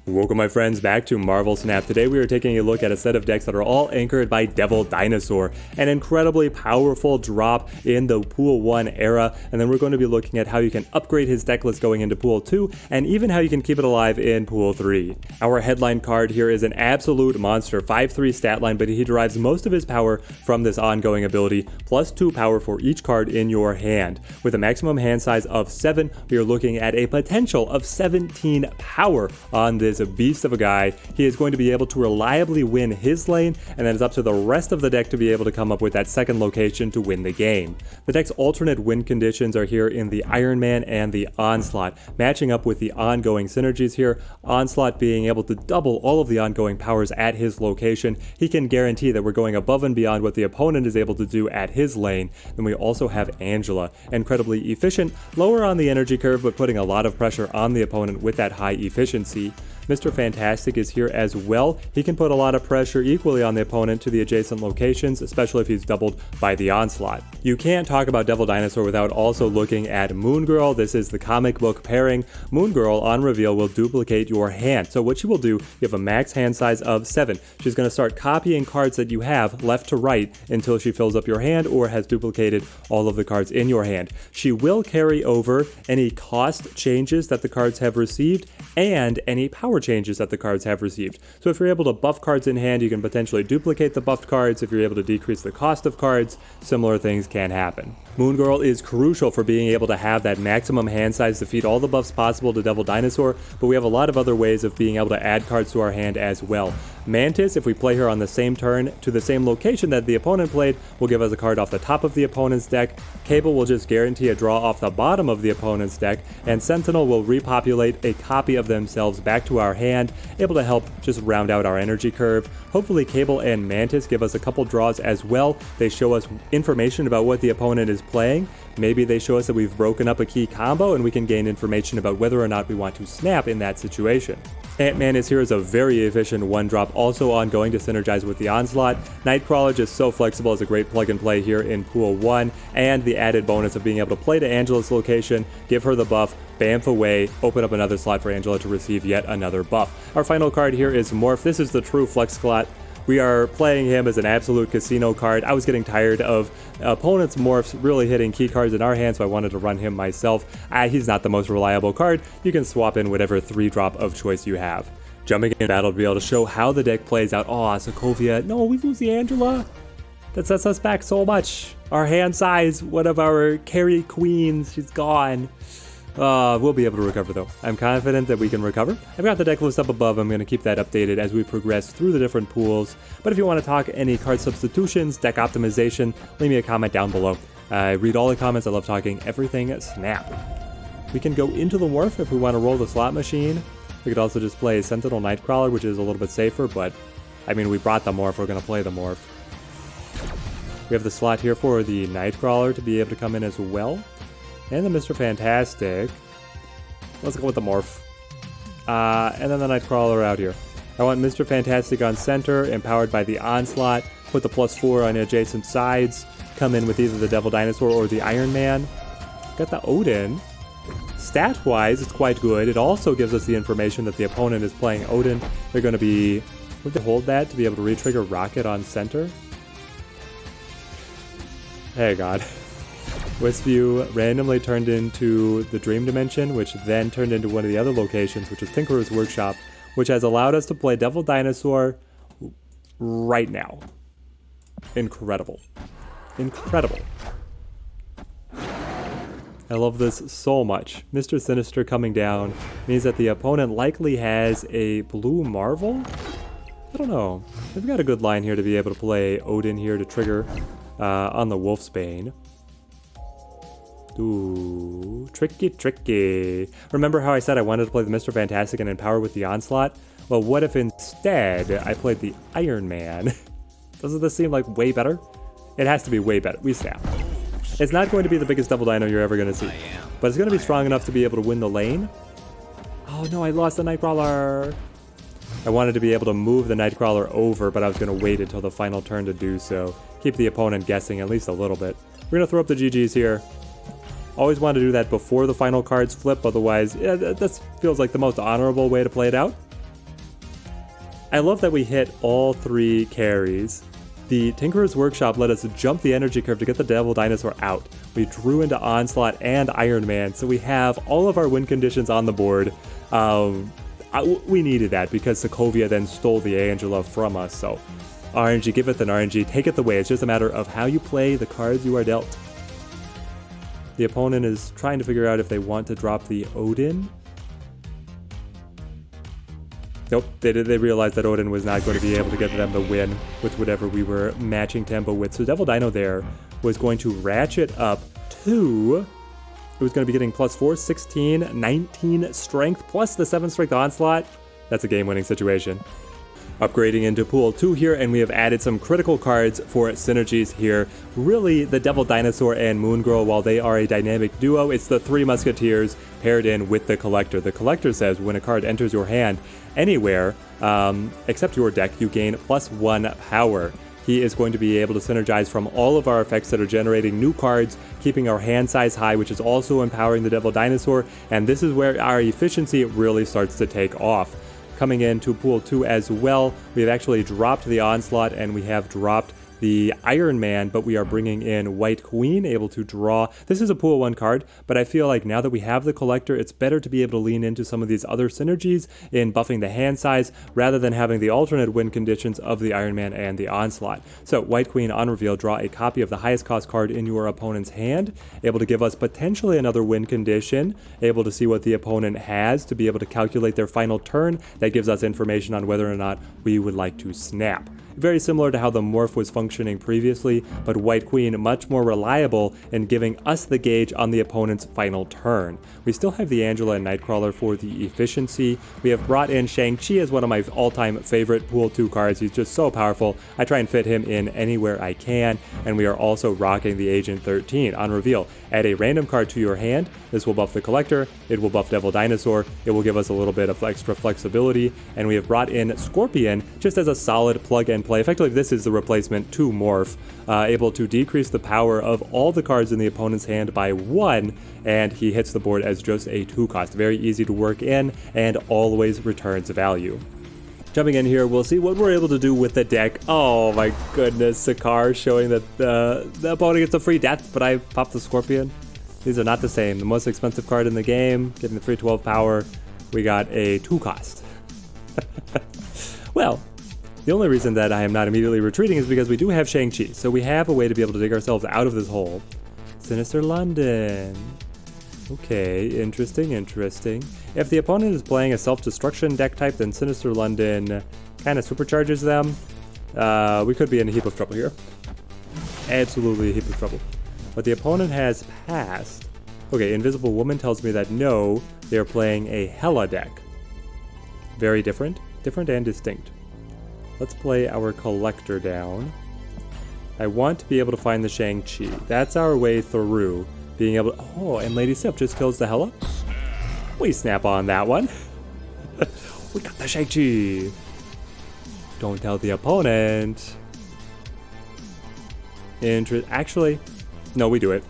Welcome my friends back to Marvel Snap. Today we are taking a look at a set of decks that are all anchored by Devil Dinosaur, an incredibly powerful drop in the Pool 1 era, and then we're going to be looking at how you can upgrade his deck list going into Pool 2, and even how you can keep it alive in Pool 3. Our headline card here is an absolute monster, 5/3 stat line, but he derives most of his power from this ongoing ability, plus 2 power for each card in your hand. With a maximum hand size of 7, we are looking at a potential of 17 power on this a beast of a guy. He is going to be able to reliably win his lane, and then it's up to the rest of the deck to be able to come up with that second location to win the game. The deck's alternate win conditions are here in the Iron Man and the Onslaught, matching up with the ongoing synergies here. Onslaught being able to double all of the ongoing powers at his location. He can guarantee that we're going above and beyond what the opponent is able to do at his lane. Then we also have Angela, incredibly efficient, lower on the energy curve, but putting a lot of pressure on the opponent with that high efficiency. Mr. Fantastic is here as well. He can put a lot of pressure equally on the opponent to the adjacent locations, especially if he's doubled by the Onslaught. You can't talk about Devil Dinosaur without also looking at Moon Girl. This is the comic book pairing. Moon Girl on reveal will duplicate your hand. So what she will do, you have a max hand size of 7. She's going to start copying cards that you have left to right until she fills up your hand or has duplicated all of the cards in your hand. She will carry over any cost changes that the cards have received and any power changes that the cards have received. So if you're able to buff cards in hand, you can potentially duplicate the buffed cards. If you're able to decrease the cost of cards, similar things can happen. Moon Girl is crucial for being able to have that maximum hand size to feed all the buffs possible to Devil Dinosaur, but we have a lot of other ways of being able to add cards to our hand as well. Mantis, if we play her on the same turn to the same location that the opponent played, will give us a card off the top of the opponent's deck. Cable will just guarantee a draw off the bottom of the opponent's deck, and Sentinel will repopulate a copy of themselves back to our hand, able to help just round out our energy curve. Hopefully Cable and Mantis give us a couple draws as well. They show us information about what the opponent is playing. Maybe they show us that we've broken up a key combo and we can gain information about whether or not we want to snap in that situation. Ant-Man is here as a very efficient 1-drop, also ongoing to synergize with the Onslaught. Nightcrawler, just so flexible, is a great plug and play here in Pool 1, and the added bonus of being able to play to Angela's location, give her the buff, bamf away, open up another slot for Angela to receive yet another buff. Our final card here is Morph. This is the true flex slot. We are playing him as an absolute casino card. I was getting tired of opponents' morphs really hitting key cards in our hands, so I wanted to run him myself. He's not the most reliable card. You can swap in whatever 3-drop of choice you have. Jumping in battle to be able to show how the deck plays out. Oh, Sokovia. No, we lose the Angela. That sets us back so much. Our hand size, one of our carry queens, she's gone. We'll be able to recover though. I'm confident that we can recover. I've got the deck list up above. I'm going to keep that updated as we progress through the different pools. But if you want to talk any card substitutions, deck optimization, leave me a comment down below. I read all the comments. I love talking everything Snap. We can go into the Morph if we want to roll the slot machine. We could also just play Sentinel Nightcrawler, which is a little bit safer, but I mean, we brought the Morph. We're going to play the Morph. We have the slot here for the Nightcrawler to be able to come in as well. And the Mr. Fantastic. Let's go with the Morph. And then the Nightcrawler out here. I want Mr. Fantastic on center, empowered by the Onslaught. Put the +4 on adjacent sides. Come in with either the Devil Dinosaur or the Iron Man. Got the Odin. Stat-wise, it's quite good. It also gives us the information that the opponent is playing Odin. They're going to be... Would they hold that to be able to re-trigger Rocket on center? Hey, God. Westview randomly turned into the Dream Dimension, which then turned into one of the other locations, which is Tinkerer's Workshop, which has allowed us to play Devil Dinosaur right now. Incredible. Incredible. I love this so much. Mr. Sinister coming down means that the opponent likely has a blue Marvel? I don't know. They've got a good line here to be able to play Odin here to trigger on the Wolfsbane. Ooh, tricky, tricky. Remember how I said I wanted to play the Mr. Fantastic and Empower with the Onslaught? Well, what if instead I played the Iron Man? Doesn't this seem like way better? It has to be way better. We snap. It's not going to be the biggest Devil Dino you're ever going to see, but it's going to be strong enough to be able to win the lane. Oh no, I lost the Nightcrawler. I wanted to be able to move the Nightcrawler over, but I was going to wait until the final turn to do so. Keep the opponent guessing at least a little bit. We're going to throw up the GGs here. Always want to do that before the final cards flip, otherwise, yeah, this feels like the most honorable way to play it out. I love that we hit all 3 carries. The Tinkerer's Workshop let us jump the energy curve to get the Devil Dinosaur out. We drew into Onslaught and Iron Man, so we have all of our win conditions on the board. We needed that because Sokovia then stole the Angela from us, so RNG giveth an RNG, taketh away. It's just a matter of how you play the cards you are dealt. The opponent is trying to figure out if they want to drop the Odin. Nope, they realized that Odin was not going to be able to get them the win with whatever we were matching tempo with. So Devil Dino there was going to ratchet up to... It was going to be getting +4, 16, 19 strength, plus the 7 strength onslaught. That's a game-winning situation. Upgrading into Pool 2 here, and we have added some critical cards for synergies here. Really, the Devil Dinosaur and Moon Girl, while they are a dynamic duo, it's the 3 Musketeers paired in with the Collector. The Collector says when a card enters your hand anywhere except your deck, you gain +1 power. He is going to be able to synergize from all of our effects that are generating new cards, keeping our hand size high, which is also empowering the Devil Dinosaur, and this is where our efficiency really starts to take off. Coming into Pool 2 as well, we have actually dropped the Onslaught and we have dropped the Iron Man, but we are bringing in White Queen, able to draw. This is a Pool 1 card, but I feel like now that we have the Collector, it's better to be able to lean into some of these other synergies in buffing the hand size, rather than having the alternate win conditions of the Iron Man and the Onslaught. So White Queen on reveal, draw a copy of the highest cost card in your opponent's hand, able to give us potentially another win condition, able to see what the opponent has to be able to calculate their final turn. That gives us information on whether or not we would like to snap. Very similar to how the Morph was functioning previously, but White Queen much more reliable in giving us the gauge on the opponent's final turn. We still have the Angela and Nightcrawler for the efficiency. We have brought in Shang-Chi as one of my all-time favorite Pool 2 cards. He's just so powerful. I try and fit him in anywhere I can, and we are also rocking the Agent 13 on reveal. Add a random card to your hand. This will buff the Collector, it will buff Devil Dinosaur, it will give us a little bit of extra flexibility, and we have brought in Scorpion just as a solid plug and play. Effectively, this is the replacement to Morph, able to decrease the power of all the cards in the opponent's hand by 1, and he hits the board as just a 2 cost. Very easy to work in and always returns value. Jumping in here, we'll see what we're able to do with the deck. Oh my goodness, Sakar showing that the opponent gets a free death, but I popped the Scorpion. These are not the same. The most expensive card in the game, getting the free 12 power, we got a 2 cost. Well, the only reason that I am not immediately retreating is because we do have Shang-Chi, so we have a way to be able to dig ourselves out of this hole. Sinister London. Okay, interesting. If the opponent is playing a self-destruction deck type, then Sinister London kind of supercharges them. We could be in a heap of trouble here. Absolutely a heap of trouble. But the opponent has passed. Okay, Invisible Woman tells me that no, they're playing a Hela deck. Very different and distinct. Let's play our Collector down. I want to be able to find the Shang-Chi. That's our way through. Being able to... Oh, and Lady Sif just kills the Hela. We snap on that one. We got the Shang-Chi. Don't tell the opponent. Actually, no, we do it.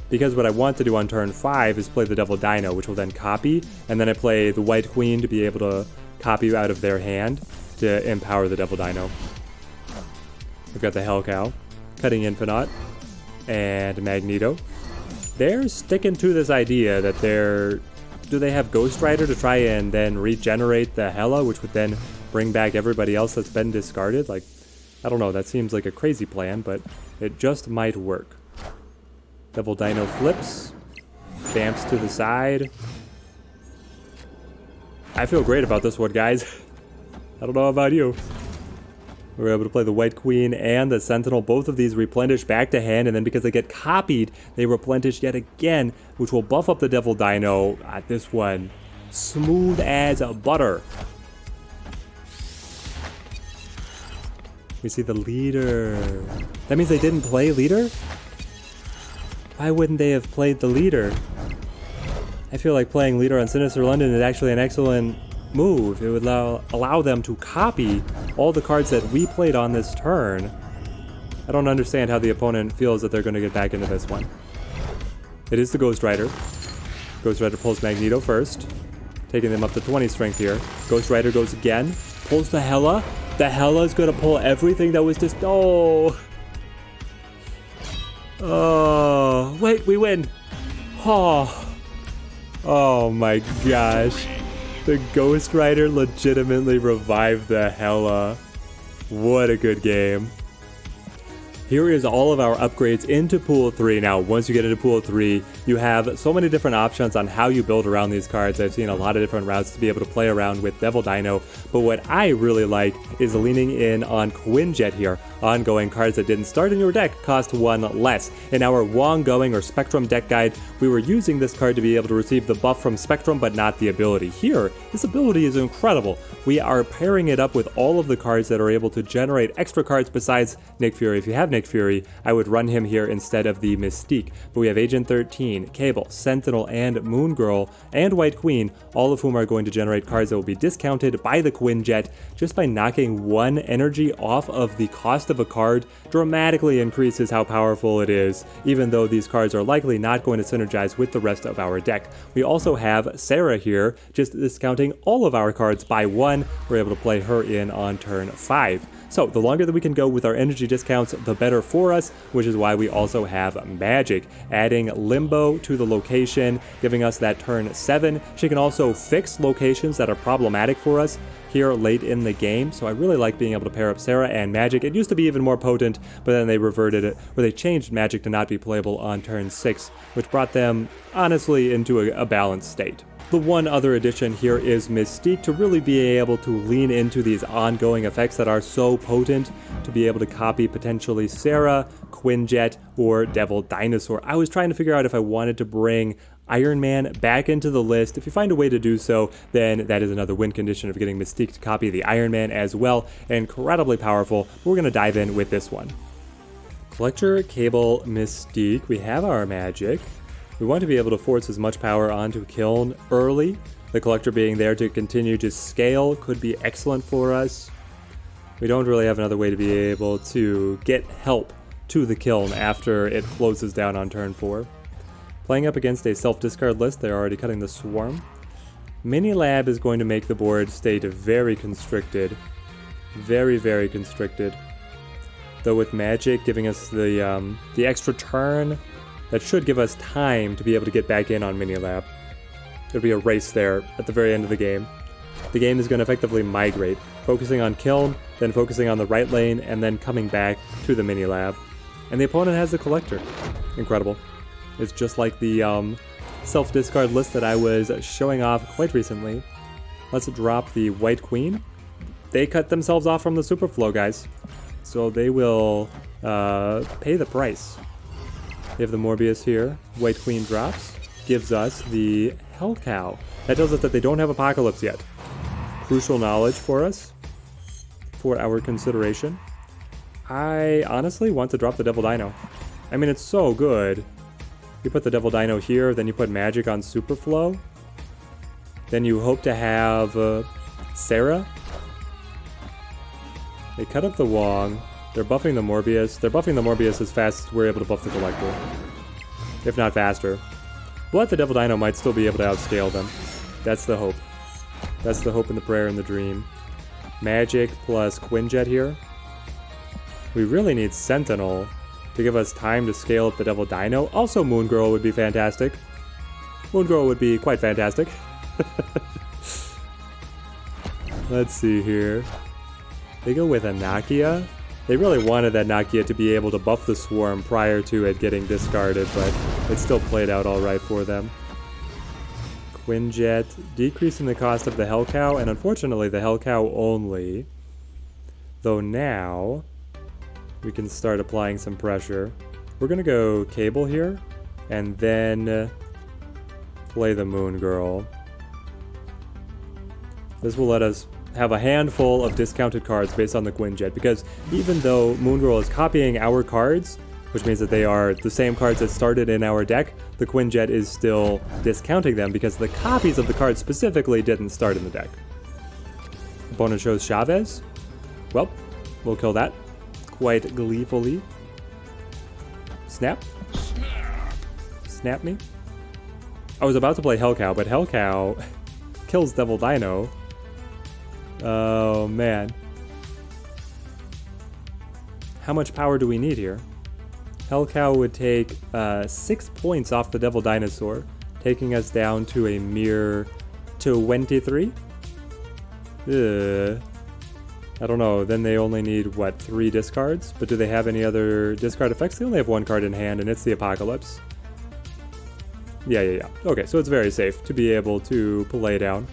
Because what I want to do on turn 5 is play the Devil Dino, which will then copy, and then I play the White Queen to be able to copy out of their hand to empower the Devil Dino. We've got the Hell Cow, Cutting Infinite, and Magneto. They're sticking to this idea that do they have Ghost Rider to try and then regenerate the Hela, which would then bring back everybody else that's been discarded? Like, I don't know, that seems like a crazy plan, but it just might work. Devil Dino flips, bamps to the side. I feel great about this one, guys. I don't know about you. We're able to play the White Queen and the Sentinel. Both of these replenish back to hand, and then because they get copied, they replenish yet again, which will buff up the Devil Dino. This one, smooth as butter. We see the leader. That means they didn't play leader? Why wouldn't they have played the leader? I feel like playing leader on Sinister London is actually an excellent move. It would allow them to copy all the cards that we played on this turn. I don't understand how the opponent feels that they're going to get back into this one. It is the Ghost Rider. Ghost Rider pulls Magneto first. taking them up to 20 strength here. Ghost Rider goes again, pulls the Hela. The Hela's gonna pull everything that was just, oh. Oh, wait, we win. Oh my gosh. The Ghost Rider legitimately revived the Hela. What a good game. Here is all of our upgrades into Pool 3. Now, once you get into Pool 3, you have so many different options on how you build around these cards. I've seen a lot of different routes to be able to play around with Devil Dino, but what I really like is leaning in on Quinjet here. Ongoing cards that didn't start in your deck cost 1 less. In our Wong-going or Spectrum deck guide, we were using this card to be able to receive the buff from Spectrum, but not the ability. Here, this ability is incredible. We are pairing it up with all of the cards that are able to generate extra cards besides Nick Fury. If you have Nick Fury, I would run him here instead of the Mystique. But we have Agent 13, Cable, Sentinel, and Moon Girl, and White Queen, all of whom are going to generate cards that will be discounted by the Quinjet. Just by knocking 1 energy off of the cost of a card dramatically increases how powerful it is, even though these cards are likely not going to synergize with the rest of our deck. We also have Sarah here, just discounting all of our cards by 1. We're able to play her in on turn 5. So the longer that we can go with our energy discounts, the better for us, which is why we also have Magic, adding Limbo to the location, giving us that turn 7. She can also fix locations that are problematic for us here late in the game, so I really like being able to pair up Sarah and Magic. It used to be even more potent, but then they reverted it, or they changed Magic to not be playable on turn 6, which brought them, honestly, into a balanced state. The one other addition here is Mystique, to really be able to lean into these ongoing effects that are so potent, to be able to copy potentially Sarah, Quinjet, or Devil Dinosaur. I was trying to figure out if I wanted to bring Iron Man back into the list. If you find a way to do so, then that is another win condition of getting Mystique to copy the Iron Man as well. Incredibly powerful, but we're going to dive in with this one. Collector, Cable, Mystique. We have our Magic. We want to be able to force as much power onto Kiln early. The Collector being there to continue to scale could be excellent for us. We don't really have another way to be able to get help to the Kiln after it closes down on turn 4. Playing up against a self-discard list, they're already cutting the Swarm. Mini Lab is going to make the board state very constricted. Very, very constricted. Though with Magic giving us the extra turn, that should give us time to be able to get back in on Mini Lab. There'll be a race there at the very end of the game. The game is going to effectively migrate, focusing on Kiln, then focusing on the right lane, and then coming back to the Mini Lab. And the opponent has the Collector. Incredible. It's just like the self-discard list that I was showing off quite recently. Let's drop the White Queen. They cut themselves off from the Superflow, guys. So they will pay the price. We have the Morbius here. White Queen drops. Gives us the Hell Cow. That tells us that they don't have Apocalypse yet. Crucial knowledge for us. For our consideration. I honestly want to drop the Devil Dino. I mean, it's so good. You put the Devil Dino here, then you put Magic on Superflow. Then you hope to have Sarah. They cut up the Wong. They're buffing the Morbius. They're buffing the Morbius as fast as we're able to buff the Collector. If not faster. But the Devil Dino might still be able to outscale them. That's the hope. That's the hope and the prayer and the dream. Magic plus Quinjet here. We really need Sentinel to give us time to scale up the Devil Dino. Also Moon Girl would be fantastic. Moon Girl would be quite fantastic. Let's see here. They go with a Nakia. They really wanted that Nakia to be able to buff the Swarm prior to it getting discarded, but it still played out alright for them. Quinjet, decreasing the cost of the Hell Cow, and unfortunately the Hell Cow only. Though now, we can start applying some pressure. We're gonna go Cable here, and then play the Moon Girl. This will let us have a handful of discounted cards based on the Quinjet, because even though Moon Girl is copying our cards, which means that they are the same cards that started in our deck, the Quinjet is still discounting them because the copies of the cards specifically didn't start in the deck. Opponent shows Chavez. Well, we'll kill that quite gleefully. Snap. Snap me. I was about to play Hell Cow, but Hell Cow kills Devil Dino. Oh man. How much power do we need here? Hellcow would take 6 points off the Devil Dinosaur, taking us down to a mere 23? I don't know, then they only need, what, 3 discards? But do they have any other discard effects? They only have 1 card in hand, and it's the Apocalypse. Yeah. Okay, so it's very safe to be able to play down.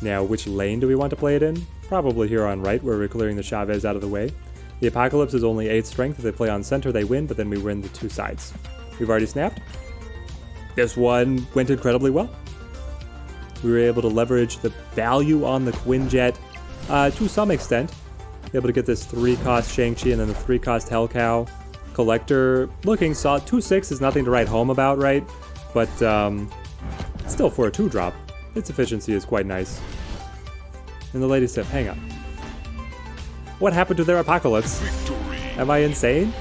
Now, which lane do we want to play it in? Probably here on right, where we're clearing the Chavez out of the way. The Apocalypse is only 8 strength. If they play on center, they win, but then we win the 2 sides. We've already snapped. This one went incredibly well. We were able to leverage the value on the Quinjet to some extent. Able to get this 3-cost Shang-Chi and then the 3-cost Hellcow. Collector looking solid. 2/6 is nothing to write home about, right? But still, for a 2-drop, its efficiency is quite nice. And the lady said, hang on. What happened to their Apocalypse? Victory. Am I insane?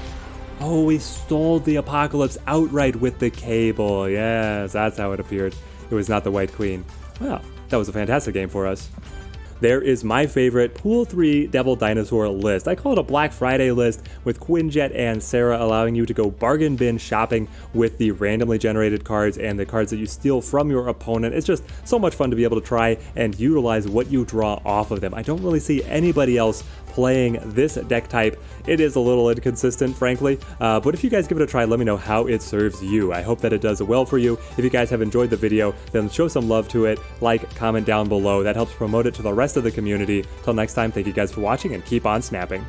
Oh, we stole the Apocalypse outright with the cable. Yes, that's how it appeared. It was not the White Queen. Well, that was a fantastic game for us. There is my favorite Pool 3 Devil Dinosaur list. I call it a Black Friday list with Quinjet and Sarah, allowing you to go bargain bin shopping with the randomly generated cards and the cards that you steal from your opponent. It's just so much fun to be able to try and utilize what you draw off of them. I don't really see anybody else playing this deck type. It is a little inconsistent, frankly, but if you guys give it a try, let me know how it serves you. I hope that it does well for you. If you guys have enjoyed the video, then show some love to it, like, comment down below. That helps promote it to the rest of the community. Till next time, thank you guys for watching and keep on snapping.